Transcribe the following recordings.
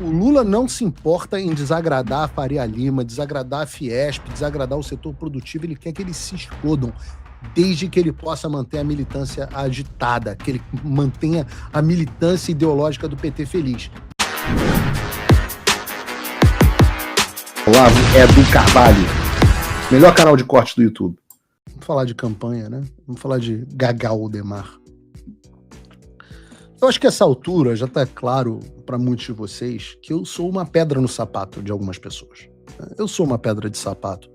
O Lula não se importa em desagradar a Faria Lima, desagradar a Fiesp, desagradar o setor produtivo. Ele quer que eles se explodam, desde que ele possa manter a militância agitada, que ele mantenha a militância ideológica do PT feliz. Olavo é do Carvalho, melhor canal de corte do YouTube. Vamos falar de campanha, né? Vamos falar de Gagaldemar. Eu acho que essa altura já está claro para muitos de vocês que eu sou uma pedra no sapato de algumas pessoas. Eu sou uma pedra de sapato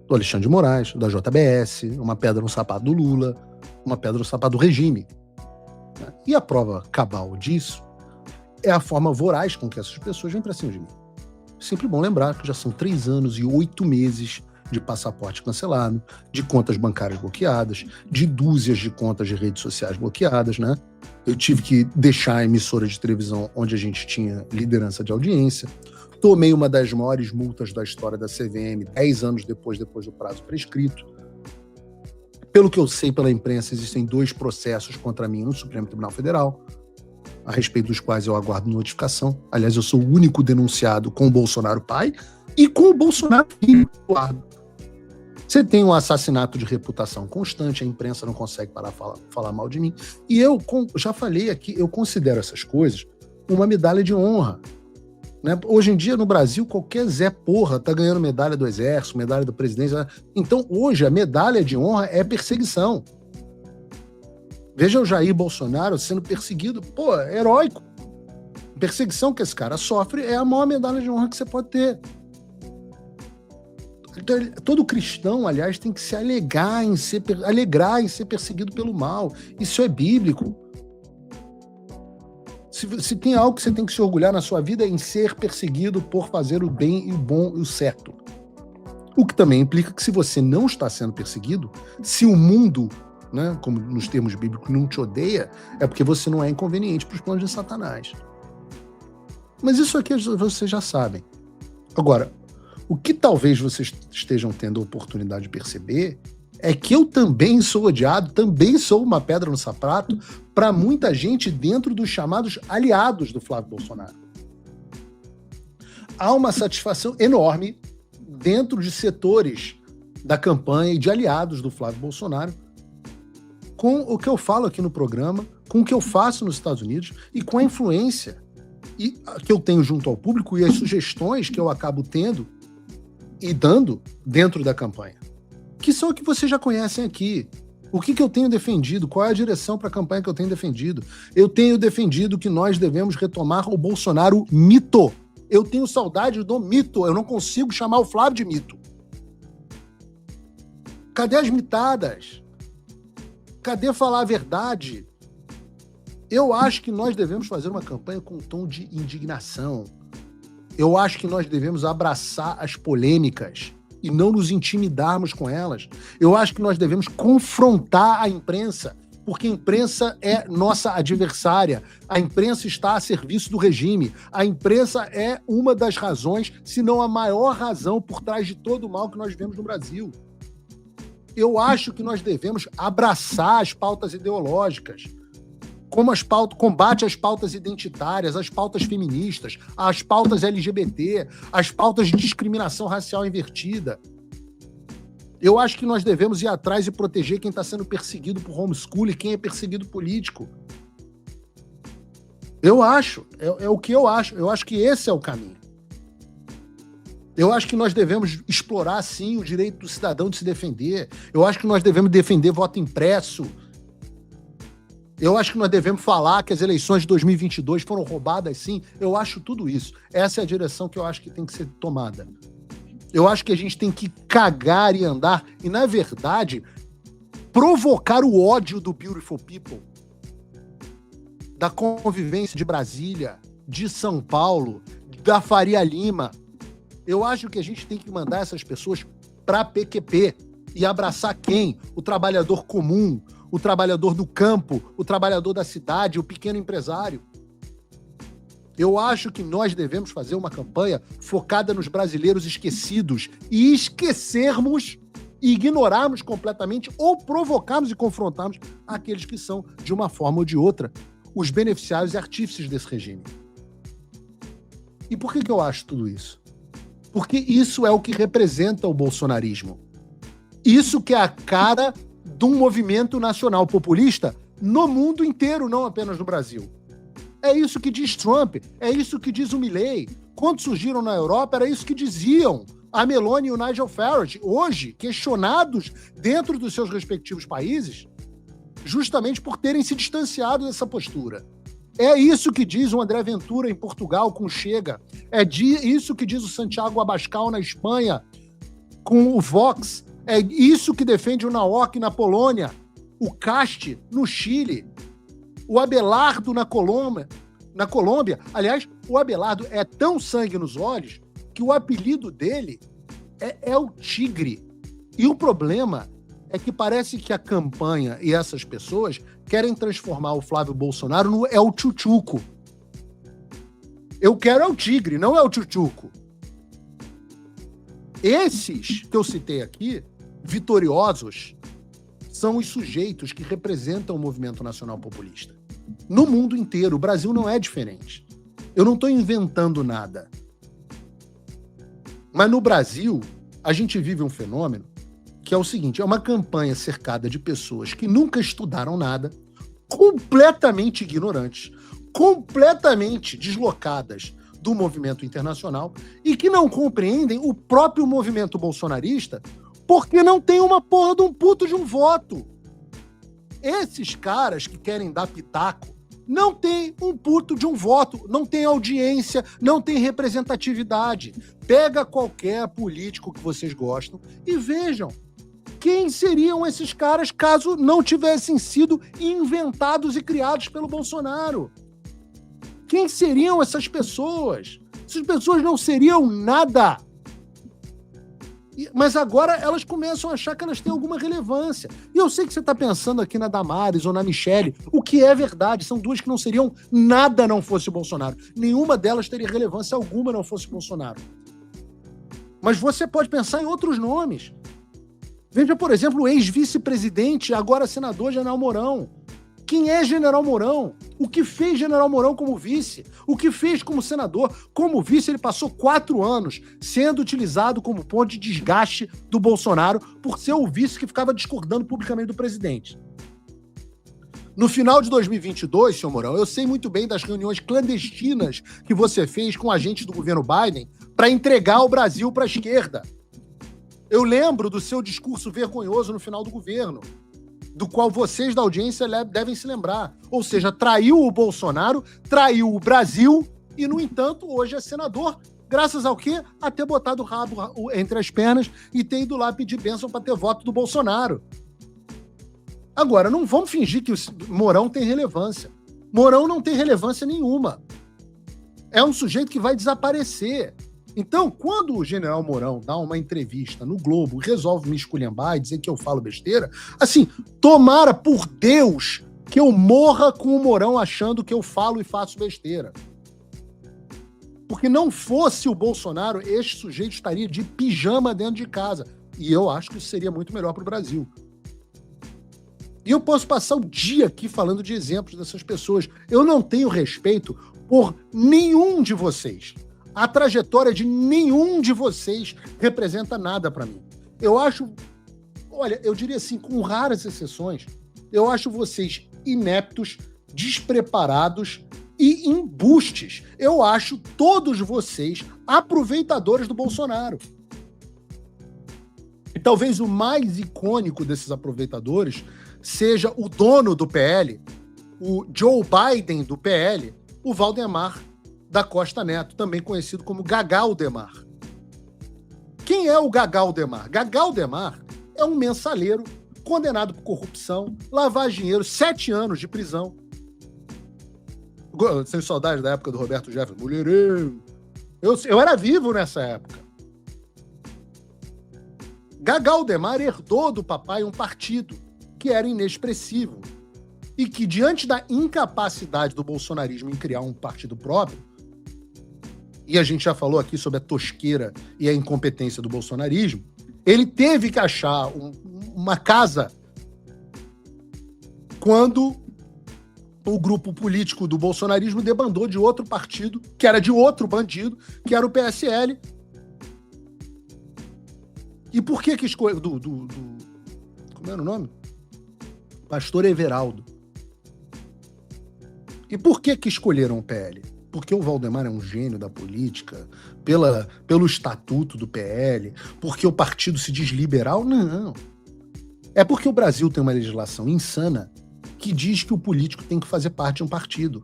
do Alexandre de Moraes, da JBS, uma pedra no sapato do Lula, uma pedra no sapato do regime. E a prova cabal disso é a forma voraz com que essas pessoas vêm para cima de mim. Sempre bom lembrar que já são 3 anos e 8 meses de passaporte cancelado, de contas bancárias bloqueadas, de dúzias de contas de redes sociais bloqueadas, né? Eu tive que deixar a emissora de televisão onde a gente tinha liderança de audiência. Tomei uma das maiores multas da história da CVM 10 anos depois do prazo prescrito. Pelo que eu sei pela imprensa, existem 2 processos contra mim no Supremo Tribunal Federal, a respeito dos quais eu aguardo notificação. Aliás, eu sou o único denunciado com o Bolsonaro pai e com o Bolsonaro filho. Você tem um assassinato de reputação constante, a imprensa não consegue parar de falar mal de mim. E eu já falei aqui, eu considero essas coisas uma medalha de honra. Né? Hoje em dia, no Brasil, qualquer Zé Porra tá ganhando medalha do Exército, medalha da Presidência. Então, hoje, a medalha de honra é perseguição. Veja o Jair Bolsonaro sendo perseguido. Pô, é heróico. A perseguição que esse cara sofre é a maior medalha de honra que você pode ter. Todo cristão, aliás, tem que se alegrar em ser perseguido pelo mal. Isso é bíblico. Se tem algo que você tem que se orgulhar na sua vida é em ser perseguido por fazer o bem e o bom e o certo. O que também implica que se você não está sendo perseguido, se o mundo, né, como nos termos bíblicos, não te odeia, é porque você não é inconveniente para os planos de Satanás. Mas isso aqui vocês já sabem. Agora, o que talvez vocês estejam tendo a oportunidade de perceber é que eu também sou odiado, também sou uma pedra no sapato para muita gente dentro dos chamados aliados do Flávio Bolsonaro. Há uma satisfação enorme dentro de setores da campanha e de aliados do Flávio Bolsonaro com o que eu falo aqui no programa, com o que eu faço nos Estados Unidos e com a influência que eu tenho junto ao público e as sugestões que eu acabo tendo e dando dentro da campanha, que são o que vocês já conhecem aqui. O que eu tenho defendido? Qual é a direção para a campanha que eu tenho defendido? Eu tenho defendido que nós devemos retomar o Bolsonaro mito. Eu tenho saudade do mito, eu não consigo chamar o Flávio de mito. Cadê as mitadas? Cadê falar a verdade? Eu acho que nós devemos fazer uma campanha com um tom de indignação. Eu acho que nós devemos abraçar as polêmicas e não nos intimidarmos com elas. Eu acho que nós devemos confrontar a imprensa, porque a imprensa é nossa adversária. A imprensa está a serviço do regime. A imprensa é uma das razões, se não a maior razão, por trás de todo o mal que nós vemos no Brasil. Eu acho que nós devemos abraçar as pautas ideológicas, como combate às pautas identitárias, às pautas feministas, às pautas LGBT, às pautas de discriminação racial invertida. Eu acho que nós devemos ir atrás e proteger quem está sendo perseguido por homeschool e quem é perseguido político. Eu acho, é o que eu acho. Eu acho que esse é o caminho. Eu acho que nós devemos explorar, sim, o direito do cidadão de se defender. Eu acho que nós devemos defender voto impresso. Eu acho que nós devemos falar que as eleições de 2022 foram roubadas, sim. Eu acho tudo isso. Essa é a direção que eu acho que tem que ser tomada. Eu acho que a gente tem que cagar e andar e, na verdade, provocar o ódio do Beautiful People, da convivência de Brasília, de São Paulo, da Faria Lima. Eu acho que a gente tem que mandar essas pessoas para PQP e abraçar quem? O trabalhador comum, o trabalhador do campo, o trabalhador da cidade, o pequeno empresário. Eu acho que nós devemos fazer uma campanha focada nos brasileiros esquecidos e esquecermos e ignorarmos completamente ou provocarmos e confrontarmos aqueles que são, de uma forma ou de outra, os beneficiários e artífices desse regime. E por que eu acho tudo isso? Porque isso é o que representa o bolsonarismo. Isso que é a cara de um movimento nacional populista no mundo inteiro, não apenas no Brasil. É isso que diz Trump, é isso que diz o Milei. Quando surgiram na Europa, era isso que diziam a Meloni e o Nigel Farage. Hoje, questionados dentro dos seus respectivos países, justamente por terem se distanciado dessa postura. É isso que diz o André Ventura em Portugal com o Chega. É isso que diz o Santiago Abascal na Espanha com o Vox. É isso que defende o Naok na Polônia, o Cast no Chile, o Abelardo na Colômbia. Aliás, o Abelardo é tão sangue nos olhos que o apelido dele é o Tigre. E o problema é que parece que a campanha e essas pessoas querem transformar o Flávio Bolsonaro no El Chuchuco. Eu quero é o Tigre, não é o Chuchuco. Esses que eu citei aqui, vitoriosos, são os sujeitos que representam o movimento nacional populista. No mundo inteiro, o Brasil não é diferente. Eu não estou inventando nada. Mas no Brasil, a gente vive um fenômeno que é o seguinte, é uma campanha cercada de pessoas que nunca estudaram nada, completamente ignorantes, completamente deslocadas do movimento internacional e que não compreendem o próprio movimento bolsonarista porque não tem uma porra de um puto de um voto. Esses caras que querem dar pitaco não tem um puto de um voto, não tem audiência, não tem representatividade. Pega qualquer político que vocês gostam e vejam quem seriam esses caras caso não tivessem sido inventados e criados pelo Bolsonaro. Quem seriam essas pessoas? Essas pessoas não seriam nada. Mas agora elas começam a achar que elas têm alguma relevância. E eu sei que você está pensando aqui na Damares ou na Michelle, o que é verdade. São duas que não seriam nada não fosse o Bolsonaro. Nenhuma delas teria relevância alguma não fosse o Bolsonaro. Mas você pode pensar em outros nomes. Veja, por exemplo, o ex-vice-presidente, agora senador, General Mourão. Quem é General Mourão? O que fez General Mourão como vice? O que fez como senador? Como vice, ele passou 4 anos sendo utilizado como ponto de desgaste do Bolsonaro por ser o vice que ficava discordando publicamente do presidente. No final de 2022, senhor Mourão, eu sei muito bem das reuniões clandestinas que você fez com agentes do governo Biden para entregar o Brasil para a esquerda. Eu lembro do seu discurso vergonhoso no final do governo, do qual vocês da audiência devem se lembrar. Ou seja, traiu o Bolsonaro, traiu o Brasil e, no entanto, hoje é senador. Graças ao quê? A ter botado o rabo entre as pernas e ter ido lá pedir bênção para ter voto do Bolsonaro. Agora, não vamos fingir que o Mourão tem relevância. Mourão não tem relevância nenhuma. É um sujeito que vai desaparecer. Então, quando o general Mourão dá uma entrevista no Globo e resolve me esculhambar e dizer que eu falo besteira, assim, tomara por Deus que eu morra com o Mourão achando que eu falo e faço besteira. Porque não fosse o Bolsonaro, este sujeito estaria de pijama dentro de casa. E eu acho que isso seria muito melhor para o Brasil. E eu posso passar o dia aqui falando de exemplos dessas pessoas. Eu não tenho respeito por nenhum de vocês. A trajetória de nenhum de vocês representa nada para mim. Eu acho, olha, eu diria assim, com raras exceções, eu acho vocês ineptos, despreparados e embustes. Eu acho todos vocês aproveitadores do Bolsonaro. E talvez o mais icônico desses aproveitadores seja o dono do PL, o Joe Biden do PL, o Valdemar da Costa Neto, também conhecido como Gagaldemar. Quem é o Gagaldemar? Gagaldemar é um mensaleiro condenado por corrupção, lavar dinheiro, 7 anos de prisão. Sem saudade da época do Roberto Jefferson, mulherengo. Eu era vivo nessa época. Gagaldemar herdou do papai um partido que era inexpressivo e que, diante da incapacidade do bolsonarismo em criar um partido próprio, e a gente já falou aqui sobre a tosqueira e a incompetência do bolsonarismo, ele teve que achar uma casa quando o grupo político do bolsonarismo debandou de outro partido, que era de outro bandido, que era o PSL. E por que escolheu... Como era o nome? Pastor Everaldo. E por que escolheram o PL? Porque o Valdemar é um gênio da política, pelo estatuto do PL, porque o partido se diz liberal? Não. É porque o Brasil tem uma legislação insana que diz que o político tem que fazer parte de um partido.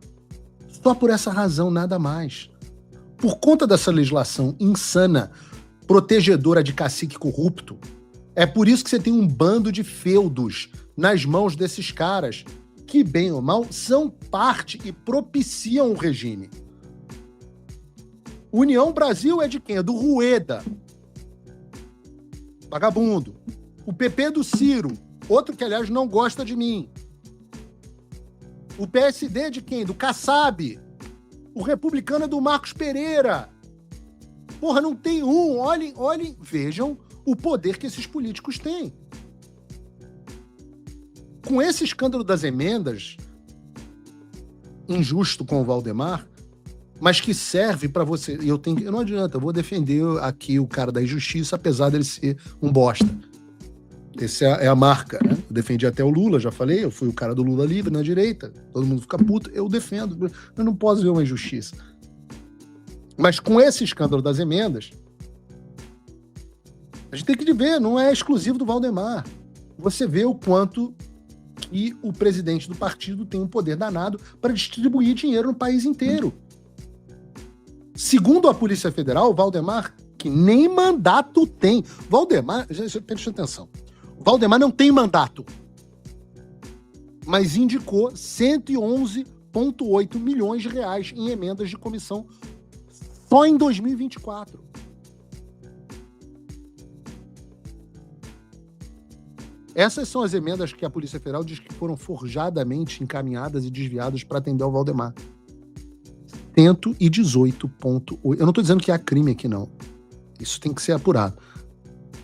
Só por essa razão, nada mais. Por conta dessa legislação insana, protegedora de cacique corrupto, é por isso que você tem um bando de feudos nas mãos desses caras que, bem ou mal, são parte e propiciam o regime. União Brasil é de quem? É do Rueda. Vagabundo. O PP do Ciro. Outro que, aliás, não gosta de mim. O PSD é de quem? Do Kassab. O republicano é do Marcos Pereira. Porra, não tem um. Olhem, vejam o poder que esses políticos têm. Com esse escândalo das emendas, injusto com o Valdemar, mas que serve para você... Não adianta, eu vou defender aqui o cara da injustiça, apesar dele ser um bosta. Essa é a marca, né? Eu defendi até o Lula, já falei, eu fui o cara do Lula livre na direita, todo mundo fica puto, eu defendo, eu não posso ver uma injustiça. Mas com esse escândalo das emendas, a gente tem que ver, não é exclusivo do Valdemar. Você vê o quanto que o presidente do partido tem um poder danado para distribuir dinheiro no país inteiro. Segundo a Polícia Federal, o Valdemar, que nem mandato tem. Valdemar, preste atenção, o Valdemar não tem mandato, mas indicou 111,8 milhões de reais em emendas de comissão só em 2024. Essas são as emendas que a Polícia Federal diz que foram forjadamente encaminhadas e desviadas para atender ao Valdemar. 118,8. Eu não estou dizendo que há crime aqui, não. Isso tem que ser apurado.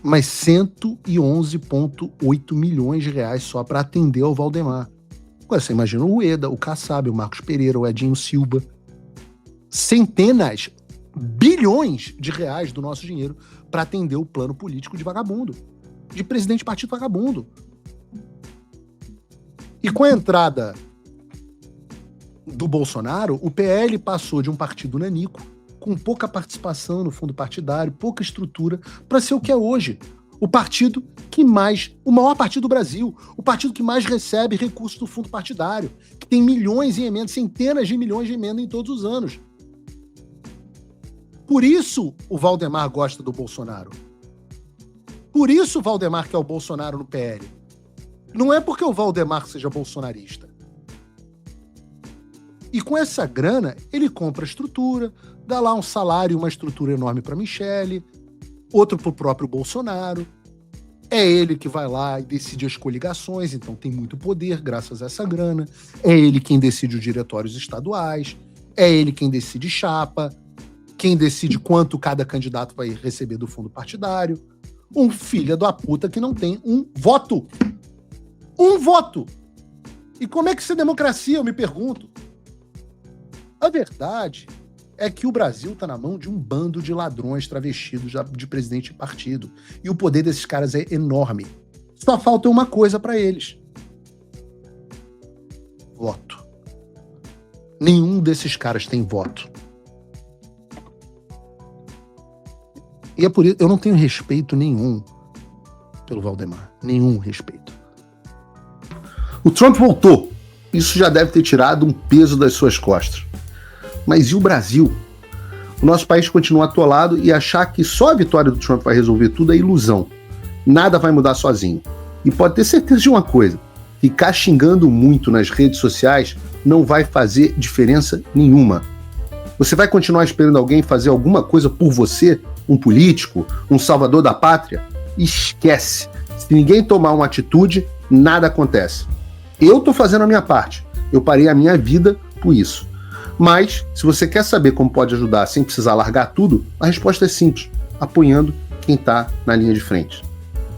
Mas 111,8 milhões de reais só para atender ao Valdemar. Agora, você imagina o Rueda, o Kassab, o Marcos Pereira, o Edinho Silva. Centenas, bilhões de reais do nosso dinheiro para atender o plano político de vagabundo. De presidente de partido vagabundo. E com a entrada do Bolsonaro, o PL passou de um partido nanico, com pouca participação no fundo partidário, pouca estrutura, para ser o que é hoje. O partido que mais... O maior partido do Brasil. O partido que mais recebe recursos do fundo partidário. Que tem milhões em emendas, centenas de milhões de emendas em todos os anos. Por isso o Valdemar gosta do Bolsonaro. Por isso o Valdemar quer o Bolsonaro no PL. Não é porque o Valdemar seja bolsonarista. E com essa grana, ele compra a estrutura, dá lá um salário e uma estrutura enorme para Michele, outro para o próprio Bolsonaro. É ele que vai lá e decide as coligações, então tem muito poder graças a essa grana. É ele quem decide os diretórios estaduais, é ele quem decide chapa, quem decide quanto cada candidato vai receber do fundo partidário. Um filho da puta que não tem um voto. Um voto! E como é que isso é democracia, eu me pergunto? A verdade é que o Brasil está na mão de um bando de ladrões travestidos de presidente de partido. E o poder desses caras é enorme. Só falta uma coisa para eles. Voto. Nenhum desses caras tem voto. E é por isso eu não tenho respeito nenhum pelo Valdemar. Nenhum respeito. O Trump voltou. Isso já deve ter tirado um peso das suas costas. Mas e o Brasil? O nosso país continua atolado e achar que só a vitória do Trump vai resolver tudo é ilusão. Nada vai mudar sozinho. E pode ter certeza de uma coisa: ficar xingando muito nas redes sociais não vai fazer diferença nenhuma. Você vai continuar esperando alguém fazer alguma coisa por você? Um político? Um salvador da pátria? Esquece. Se ninguém tomar uma atitude, nada acontece. Eu tô fazendo a minha parte. Eu parei a minha vida por isso. Mas, se você quer saber como pode ajudar sem precisar largar tudo, a resposta é simples: apoiando quem está na linha de frente.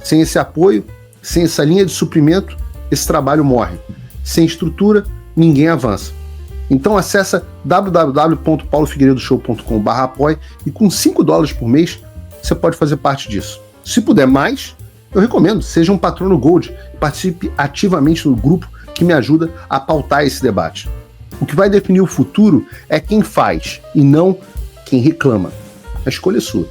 Sem esse apoio, sem essa linha de suprimento, esse trabalho morre. Sem estrutura, ninguém avança. Então acessa www.paulofigueiredoshow.com/apoie e com $5 por mês você pode fazer parte disso. Se puder mais, eu recomendo, seja um patrono Gold, participe ativamente no grupo que me ajuda a pautar esse debate. O que vai definir o futuro é quem faz e não quem reclama. A escolha é sua.